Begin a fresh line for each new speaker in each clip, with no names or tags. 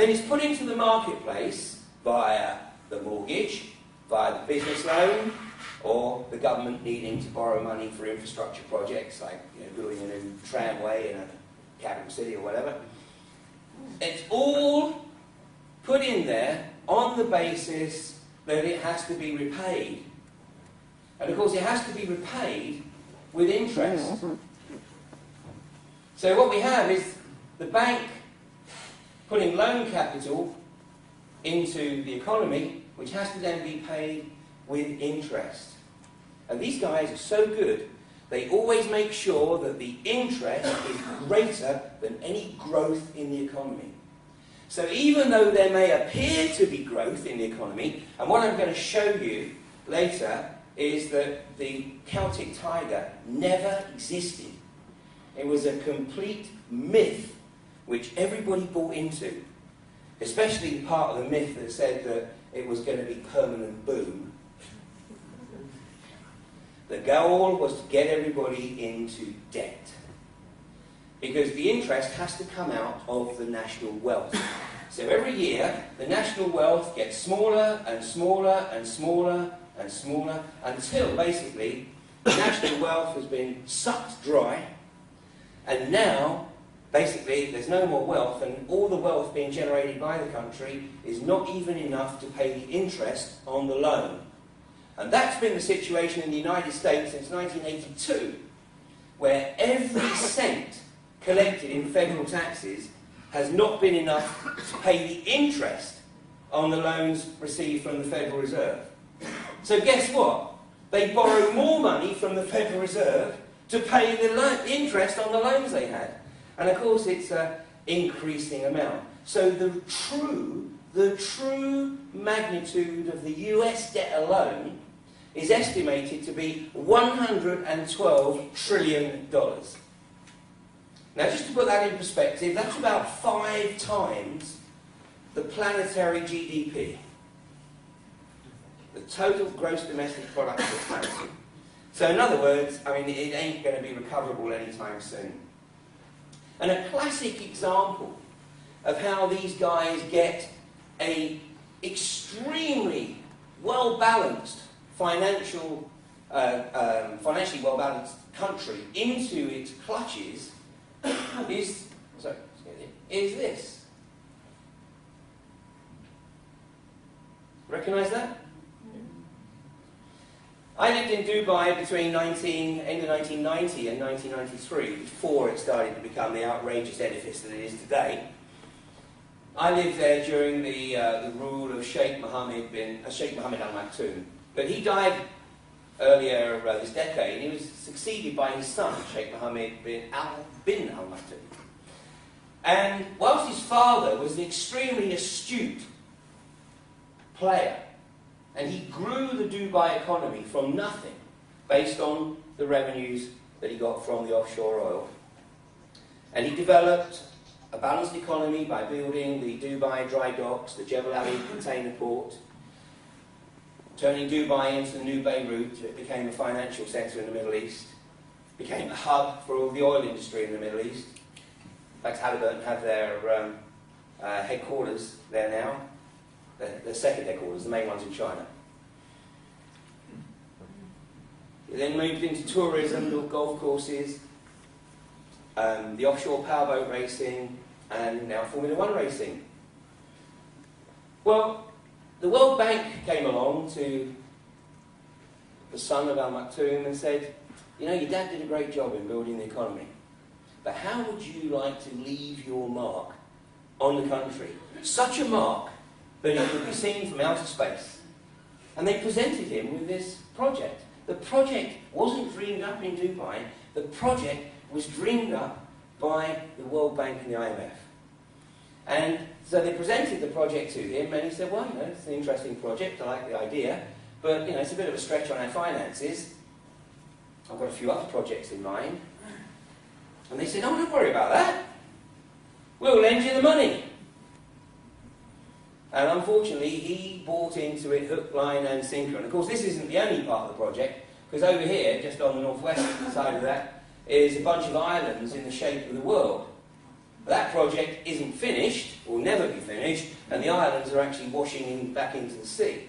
then it's put into the marketplace via the mortgage, via the business loan, or the government needing to borrow money for infrastructure projects like building a new tramway in a capital city or whatever. It's all put in there on the basis that it has to be repaid. And of course it has to be repaid with interest. So what we have is the bank putting loan capital into the economy, which has to then be paid with interest. And these guys are so good, they always make sure that the interest is greater than any growth in the economy. So even though there may appear to be growth in the economy, and what I'm going to show you later is that the Celtic tiger never existed. It was a complete myth which everybody bought into, especially the part of the myth that said that it was going to be permanent boom. The goal was to get everybody into debt, because the interest has to come out of the national wealth. So every year, the national wealth gets smaller and smaller and smaller and smaller until basically the national wealth has been sucked dry, and now basically there's no more wealth, and all the wealth being generated by the country is not even enough to pay the interest on the loan. And that's been the situation in the United States since 1982, where every cent collected in federal taxes has not been enough to pay the interest on the loans received from the Federal Reserve. So guess what? They borrow more money from the Federal Reserve to pay the interest on the loans they had. And of course it's an increasing amount. So the true magnitude of the US debt alone is estimated to be $112 trillion. Now, just to put that in perspective, that's about 5 times the planetary GDP, the total gross domestic product of the planet. So in other words, I mean, it ain't going to be recoverable anytime soon. And a classic example of how these guys get a extremely well-balanced financially well-balanced country into its clutches is this. Recognise that? I lived in Dubai between end of 1990 and 1993, before it started to become the outrageous edifice that it is today. I lived there during the rule of Sheikh Mohammed Al Maktoum. But he died earlier this decade, and he was succeeded by his son, Sheikh Mohammed bin Al Maktoum. And whilst his father was an extremely astute player, and he grew the Dubai economy from nothing based on the revenues that he got from the offshore oil, and he developed a balanced economy by building the Dubai dry docks, the Jebel Ali container port, turning Dubai into the new Beirut. It became a financial centre in the Middle East, became a hub for all the oil industry in the Middle East. In fact, Halliburton have their headquarters there now, their second headquarters, the main one's in China. It then moved into tourism, built golf courses, the offshore powerboat racing, and now Formula One racing. Well, the World Bank came along to the son of Al Maktoum and said, you know, your dad did a great job in building the economy, but how would you like to leave your mark on the country? Such a mark that it could be seen from outer space. And they presented him with this project. The project wasn't dreamed up in Dubai, the project was dreamed up by the World Bank and the IMF. And so they presented the project to him, and he said, well, you know, it's an interesting project, I like the idea, but, you know, it's a bit of a stretch on our finances. I've got a few other projects in mind. And they said, oh, don't worry about that. We'll lend you the money. And unfortunately, he bought into it hook, line and sinker. And of course, this isn't the only part of the project, because over here, just on the northwest side of that, is a bunch of islands in the shape of the world. That project isn't finished, will never be finished, and the islands are actually washing back into the sea.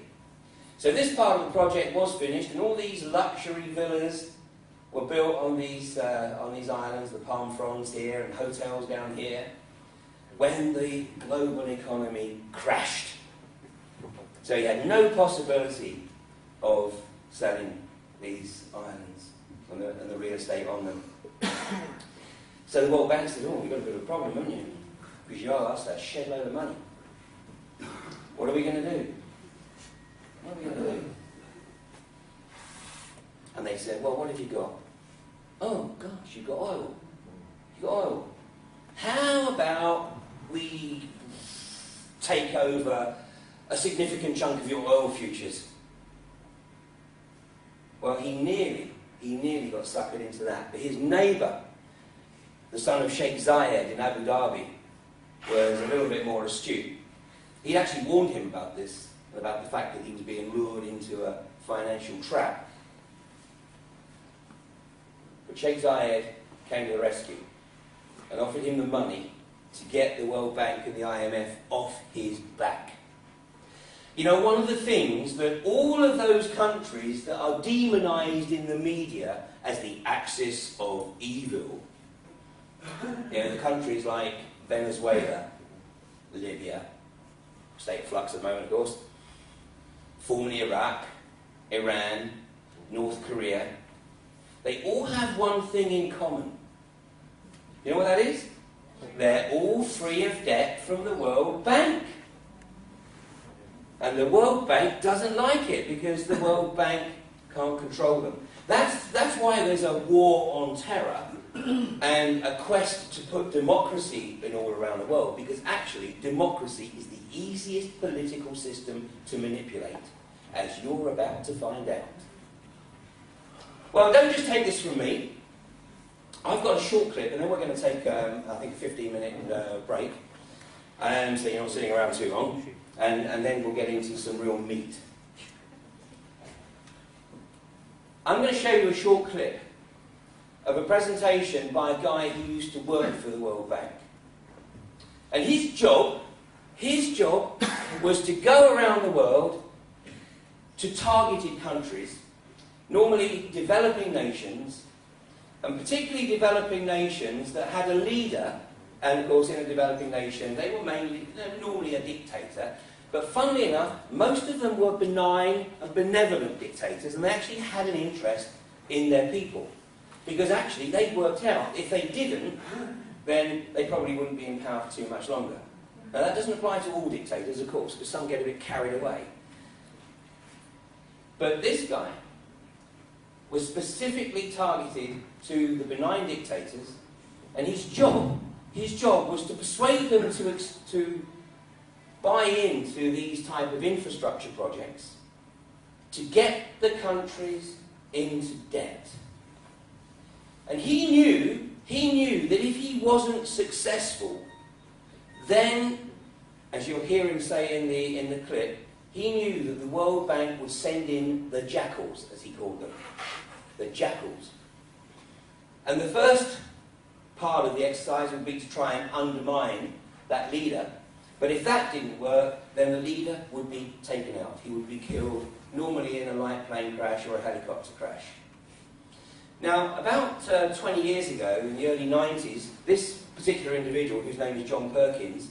So this part of the project was finished, and all these luxury villas were built on these islands, the palm fronds here and hotels down here, when the global economy crashed. So you had no possibility of selling these islands and the real estate on them. So the World Bank said, oh, we've got a bit of a problem, haven't you? Because you owe us that shed load of money. What are we going to do? What are we going to do? And they said, well, what have you got? Oh, gosh, you've got oil. You've got oil. How about we take over a significant chunk of your oil futures? Well, he nearly got suckered into that. But his neighbour, the son of Sheikh Zayed in Abu Dhabi, was a little bit more astute. He'd actually warned him about this, about the fact that he was being lured into a financial trap. But Sheikh Zayed came to the rescue and offered him the money to get the World Bank and the IMF off his back. You know, one of the things that all of those countries that are demonised in the media as the axis of evil, you know, the countries like Venezuela, Libya, state of flux at the moment, of course, formerly Iraq, Iran, North Korea, they all have one thing in common. You know what that is? They're all free of debt from the World Bank. And the World Bank doesn't like it because the World Bank can't control them. That's why there's a war on terror and a quest to put democracy in all around the world, because actually democracy is the easiest political system to manipulate, as you're about to find out. Well, don't just take this from me. I've got a short clip, and then we're going to take, I think, a 15-minute break, and so you're not sitting around too long. And then we'll get into some real meat. I'm going to show you a short clip of a presentation by a guy who used to work for the World Bank. And his job was to go around the world to targeted countries, normally developing nations, and particularly developing nations that had a leader. And of course, in a developing nation, they were normally a dictator. But funnily enough, most of them were benign and benevolent dictators, and they actually had an interest in their people. Because actually, they worked out, if they didn't, then they probably wouldn't be in power for too much longer. Now, that doesn't apply to all dictators, of course, because some get a bit carried away. But this guy was specifically targeted to the benign dictators, and his job was to persuade them to buy into these type of infrastructure projects, to get the countries into debt. And he knew that if he wasn't successful, then, as you'll hear him say in the clip, he knew that the World Bank would send in the jackals, as he called them, the jackals. And the first part of the exercise would be to try and undermine that leader. But if that didn't work, then the leader would be taken out. He would be killed, normally in a light plane crash or a helicopter crash. Now, about 20 years ago, in the early 90s, this particular individual, whose name is John Perkins,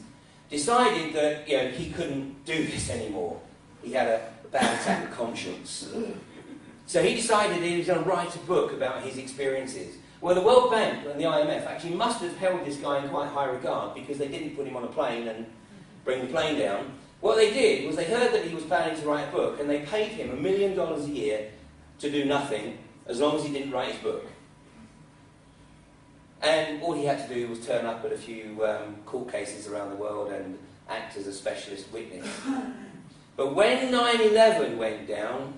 decided that he couldn't do this anymore. He had a bad attack of conscience. So he decided he was going to write a book about his experiences. Well, the World Bank and the IMF actually must have held this guy in quite high regard, because they didn't put him on a plane and bring the plane down. What they did was they heard that he was planning to write a book, and they paid him $1 million a year to do nothing, as long as he didn't write his book. And all he had to do was turn up at a few court cases around the world and act as a specialist witness. But when 9/11 went down,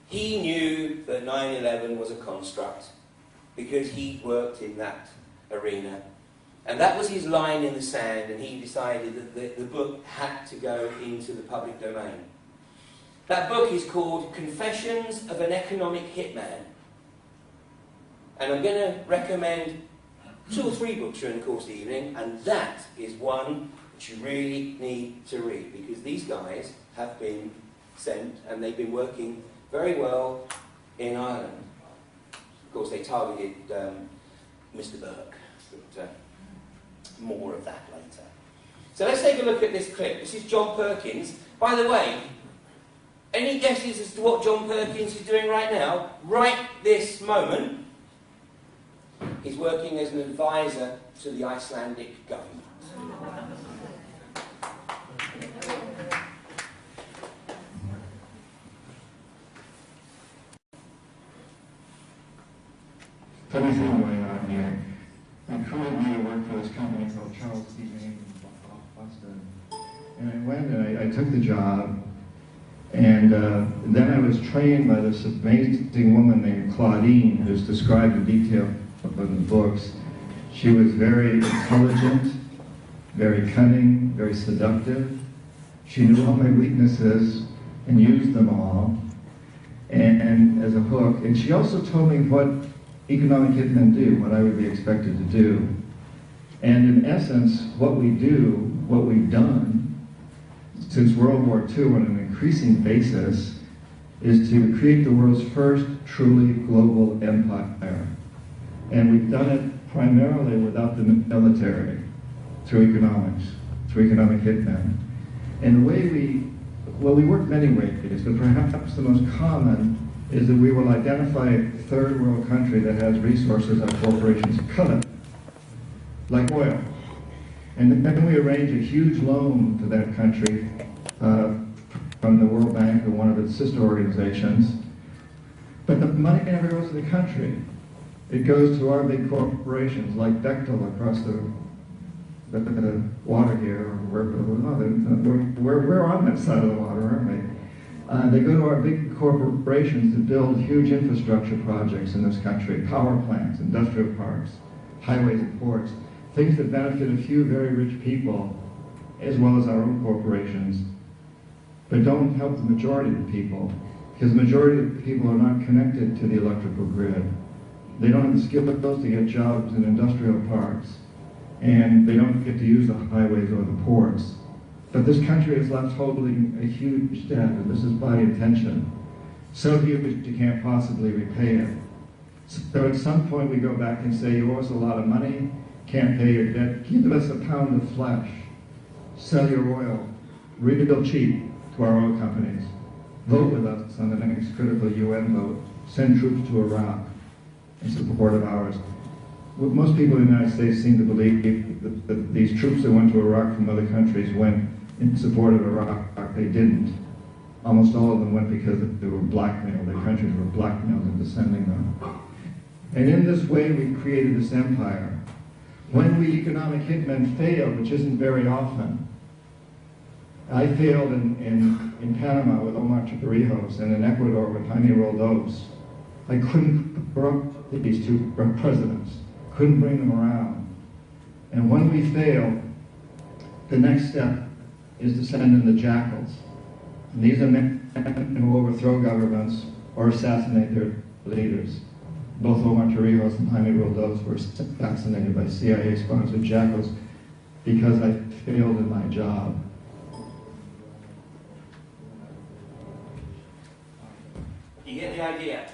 he knew that 9/11 was a construct, because he worked in that arena. And that was his line in the sand, and he decided that the book had to go into the public domain. That book is called Confessions of an Economic Hitman. And I'm going to recommend 2 or 3 books during the course of the evening, and that is one that you really need to read, because these guys have been sent and they've been working very well in Ireland. Of course, they targeted Mr. Burke, but more of that later. So let's take a look at this clip. This is John Perkins. By the way, any guesses as to what John Perkins is doing right now? Right this moment, he's working as an advisor to the Icelandic government.
Funny thing going on here. I currently work for this company called Charles T. Mayo in Boston. And I went and I took the job, and then I was trained by this amazing woman named Claudine, who's described in detail in the books. She was very intelligent, very cunning, very seductive. She knew all my weaknesses and used them all, and as a hook. And she also told me what economic hitmen do, what I would be expected to do. And in essence, what we do, what we've done since World War II on an increasing basis, is to create the world's first truly global empire. And we've done it primarily without the military, through economics, through economic hitmen. And the way we work many ways, but perhaps the most common is that we will identify a third world country that has resources our corporations cut, like oil. And then we arrange a huge loan to that country from the World Bank or one of its sister organizations. But the money never goes to the country. It goes to our big corporations like Bechtel across the water here, or we're on that side of the water, aren't we? They go to our big corporations to build huge infrastructure projects in this country, power plants, industrial parks, highways and ports, things that benefit a few very rich people, as well as our own corporations, but don't help the majority of the people, because the majority of the people are not connected to the electrical grid. They don't have the skills to get jobs in industrial parks, and they don't get to use the highways or the ports. But this country is left holding a huge debt, and this is by intention. So huge you can't possibly repay it. So at some point we go back and say, you owe us a lot of money, can't pay your debt, give us a pound of flesh, sell your oil, real cheap to our oil companies, vote with us on the next critical UN vote, send troops to Iraq in support of ours. Well, most people in the United States seem to believe that these troops that went to Iraq from other countries went in support of Iraq. They didn't. Almost all of them went because they were blackmailed. Their countries were blackmailed into sending them. And in this way, we created this empire. When we economic hitmen fail, which isn't very often, I failed in Panama with Omar Torrijos and in Ecuador with Jaime Roldos. I couldn't corrupt these two presidents, couldn't bring them around. And when we fail, the next step is to send in the jackals. And these are men who overthrow governments or assassinate their leaders. Both Omar Torrijos and Jaime Roldos were assassinated by CIA-sponsored jackals because I failed in my job.
You get the idea?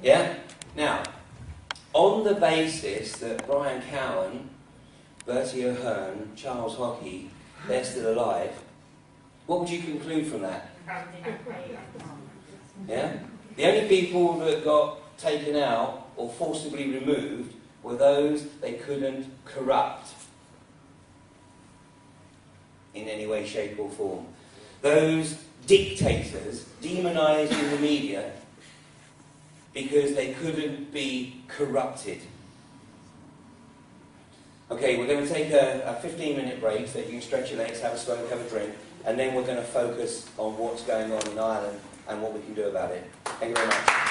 Yeah? Now, on the basis that Brian Cowan, Bertie Ahern, Charles Hockey, they're still alive, what would you conclude from that? Yeah? The only people that got taken out or forcibly removed were those they couldn't corrupt in any way, shape or form. Those dictators demonised in the media because they couldn't be corrupted. Okay, we're going to take a 15-minute break so that you can stretch your legs, have a smoke, have a drink, and then we're going to focus on what's going on in Ireland and what we can do about it. Thank you very much.